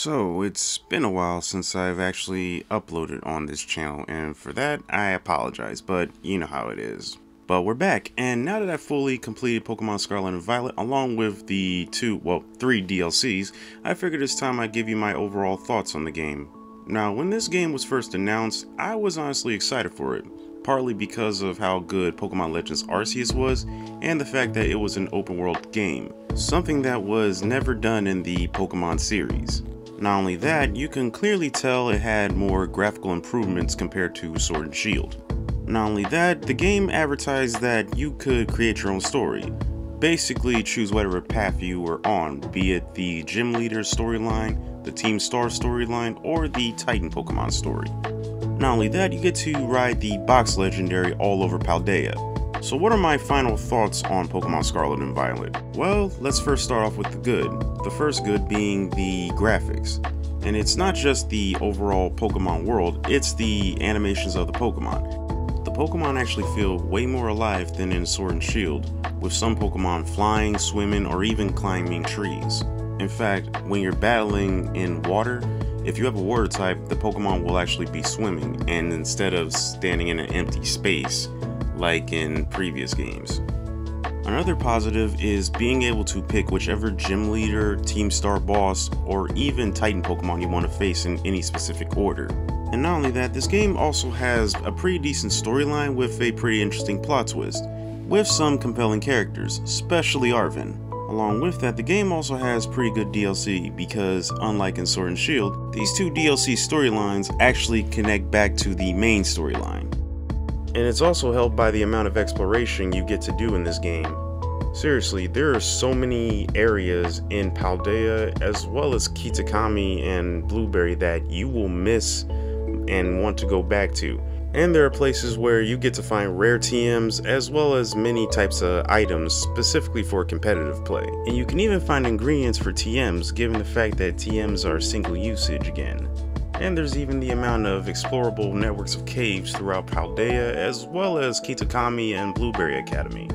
So, it's been a while since I've actually uploaded on this channel, and for that, I apologize, but you know how it is. But we're back, and now that I've fully completed Pokemon Scarlet and Violet, along with the three DLCs, I figured it's time I give you my overall thoughts on the game. Now, when this game was first announced, I was honestly excited for it, partly because of how good Pokemon Legends Arceus was, and the fact that it was an open world game, something that was never done in the Pokemon series. Not only that, you can clearly tell it had more graphical improvements compared to Sword and Shield. Not only that, the game advertised that you could create your own story. Basically, choose whatever path you were on, be it the Gym Leader storyline, the Team Star storyline, or the Titan Pokemon story. Not only that, you get to ride the Box Legendary all over Paldea. So what are my final thoughts on Pokemon Scarlet and Violet? Well, let's first start off with the good. The first good being the graphics. And it's not just the overall Pokemon world, it's the animations of the Pokemon. The Pokemon actually feel way more alive than in Sword and Shield, with some Pokemon flying, swimming, or even climbing trees. In fact, when you're battling in water, if you have a water type, the Pokemon will actually be swimming, and instead of standing in an empty space, like in previous games. Another positive is being able to pick whichever Gym Leader, Team Star boss, or even Titan Pokemon you want to face in any specific order. And not only that, this game also has a pretty decent storyline with a pretty interesting plot twist, with some compelling characters, especially Arven. Along with that, the game also has pretty good DLC because, unlike in Sword and Shield, these two DLC storylines actually connect back to the main storyline. And it's also helped by the amount of exploration you get to do in this game. Seriously, there are so many areas in Paldea as well as Kitakami and Blueberry that you will miss and want to go back to. And there are places where you get to find rare TMs as well as many types of items specifically for competitive play. And you can even find ingredients for TMs given the fact that TMs are single usage again. And there's even the amount of explorable networks of caves throughout Paldea as well as Kitakami and Blueberry Academy.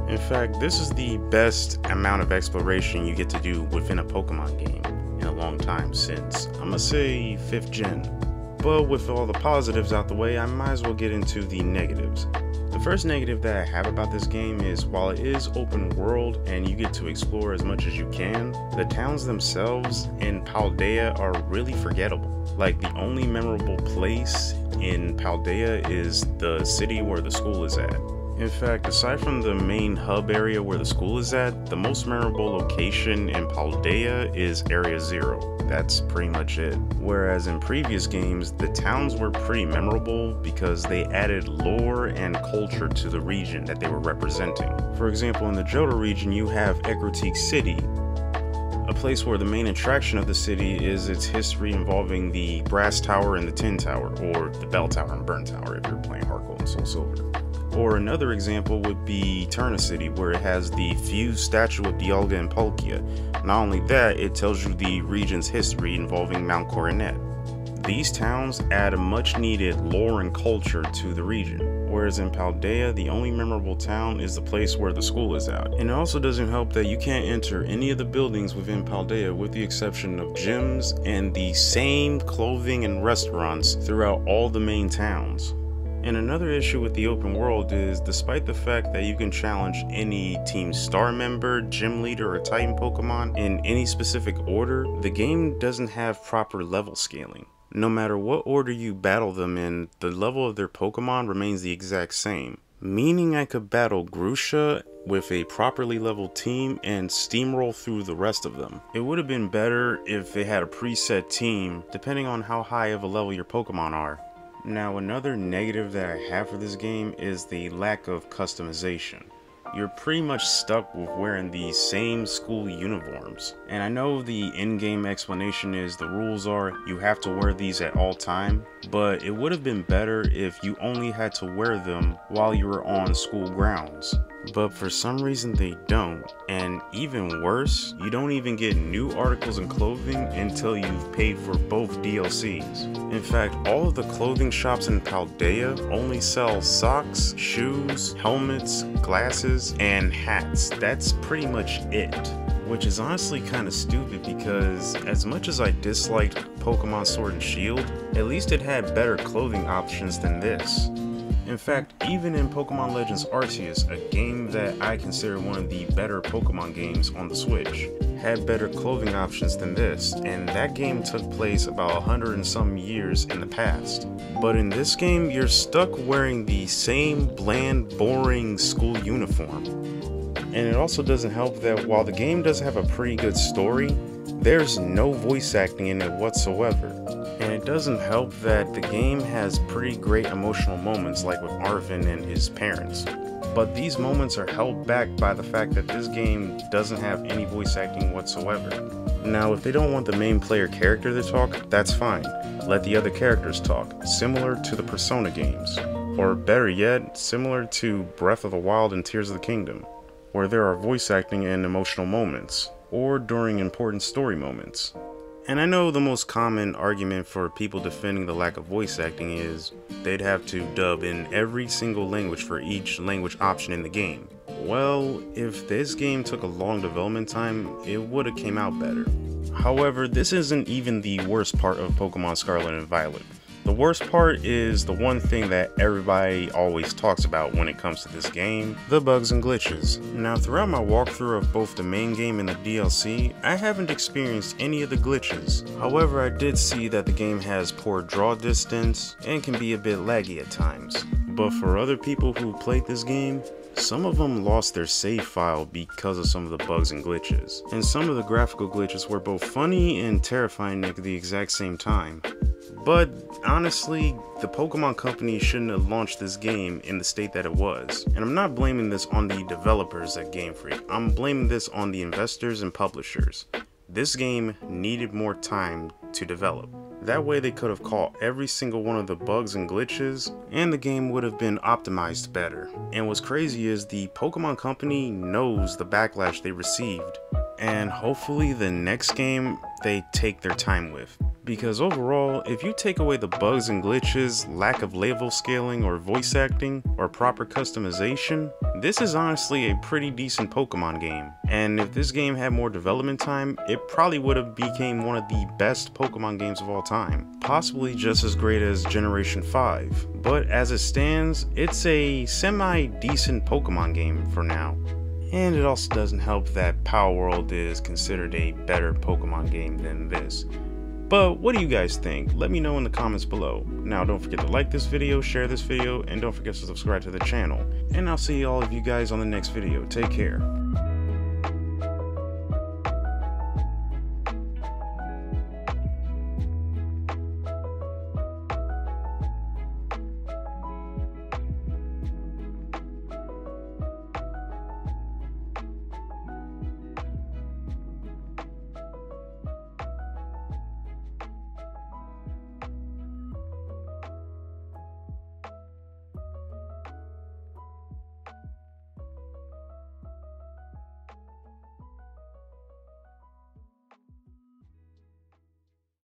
In fact, this is the best amount of exploration you get to do within a Pokemon game in a long time since, I'ma say, 5th gen. But with all the positives out the way, I might as well get into the negatives. The first negative that I have about this game is while it is open world and you get to explore as much as you can, the towns themselves in Paldea are really forgettable. Like, the only memorable place in Paldea is the city where the school is at. In fact, aside from the main hub area where the school is at, the most memorable location in Paldea is Area 0. That's pretty much it. Whereas in previous games, the towns were pretty memorable because they added lore and culture to the region that they were representing. For example, in the Johto region, you have Ecruteak City, a place where the main attraction of the city is its history involving the Brass Tower and the Tin Tower, or the Bell Tower and Burn Tower if you're playing Heart Gold and Soul Silver. Or another example would be Eterna City, where it has the fused statue of Dialga and Palkia. Not only that, it tells you the region's history involving Mount Coronet. These towns add a much needed lore and culture to the region, whereas in Paldea, the only memorable town is the place where the school is at. And it also doesn't help that you can't enter any of the buildings within Paldea with the exception of gyms and the same clothing and restaurants throughout all the main towns. And another issue with the open world is, despite the fact that you can challenge any Team Star member, Gym Leader, or Titan Pokemon in any specific order, the game doesn't have proper level scaling. No matter what order you battle them in, the level of their Pokemon remains the exact same. Meaning I could battle Grusha with a properly leveled team and steamroll through the rest of them. It would have been better if they had a preset team, depending on how high of a level your Pokemon are. Now, another negative that I have for this game is the lack of customization. You're pretty much stuck with wearing the same school uniforms. And I know the in-game explanation is the rules are you have to wear these at all time, but it would have been better if you only had to wear them while you were on school grounds. But for some reason they don't, and even worse, you don't even get new articles and clothing until you've paid for both DLCs. In fact, all of the clothing shops in Paldea only sell socks, shoes, helmets, glasses, and hats. That's pretty much it. which is honestly kind of stupid because as much as I disliked Pokemon Sword and Shield, at least it had better clothing options than this. In fact, even in Pokemon Legends Arceus, a game that I consider one of the better Pokemon games on the Switch, had better clothing options than this, and that game took place about 100 and some years in the past. But in this game, you're stuck wearing the same bland, boring school uniform. And it also doesn't help that while the game does have a pretty good story, there's no voice acting in it whatsoever. And it doesn't help that the game has pretty great emotional moments like with Arvin and his parents. But these moments are held back by the fact that this game doesn't have any voice acting whatsoever. Now, if they don't want the main player character to talk, that's fine. Let the other characters talk, similar to the Persona games. Or better yet, similar to Breath of the Wild and Tears of the Kingdom, where there are voice acting and emotional moments, or during important story moments. And I know the most common argument for people defending the lack of voice acting is they'd have to dub in every single language for each language option in the game. Well, if this game took a long development time, it would have came out better. However, this isn't even the worst part of Pokemon Scarlet and Violet. The worst part is the one thing that everybody always talks about when it comes to this game, the bugs and glitches. Now, throughout my walkthrough of both the main game and the DLC, I haven't experienced any of the glitches. However, I did see that the game has poor draw distance and can be a bit laggy at times. But for other people who played this game, some of them lost their save file because of some of the bugs and glitches. And some of the graphical glitches were both funny and terrifying at the exact same time. But honestly, the Pokemon Company shouldn't have launched this game in the state that it was. And I'm not blaming this on the developers at Game Freak, I'm blaming this on the investors and publishers. This game needed more time to develop. That way they could have caught every single one of the bugs and glitches, and the game would have been optimized better. And what's crazy is the Pokemon Company knows the backlash they received, and hopefully the next game they take their time with. Because overall, if you take away the bugs and glitches, lack of level scaling or voice acting, or proper customization, this is honestly a pretty decent Pokemon game. And if this game had more development time, it probably would have became one of the best Pokemon games of all time. Possibly just as great as Generation 5. But as it stands, it's a semi-decent Pokemon game for now. And it also doesn't help that Power World is considered a better Pokemon game than this. But what do you guys think? Let me know in the comments below. Now don't forget to like this video, share this video, and don't forget to subscribe to the channel. And I'll see all of you guys on the next video. Take care.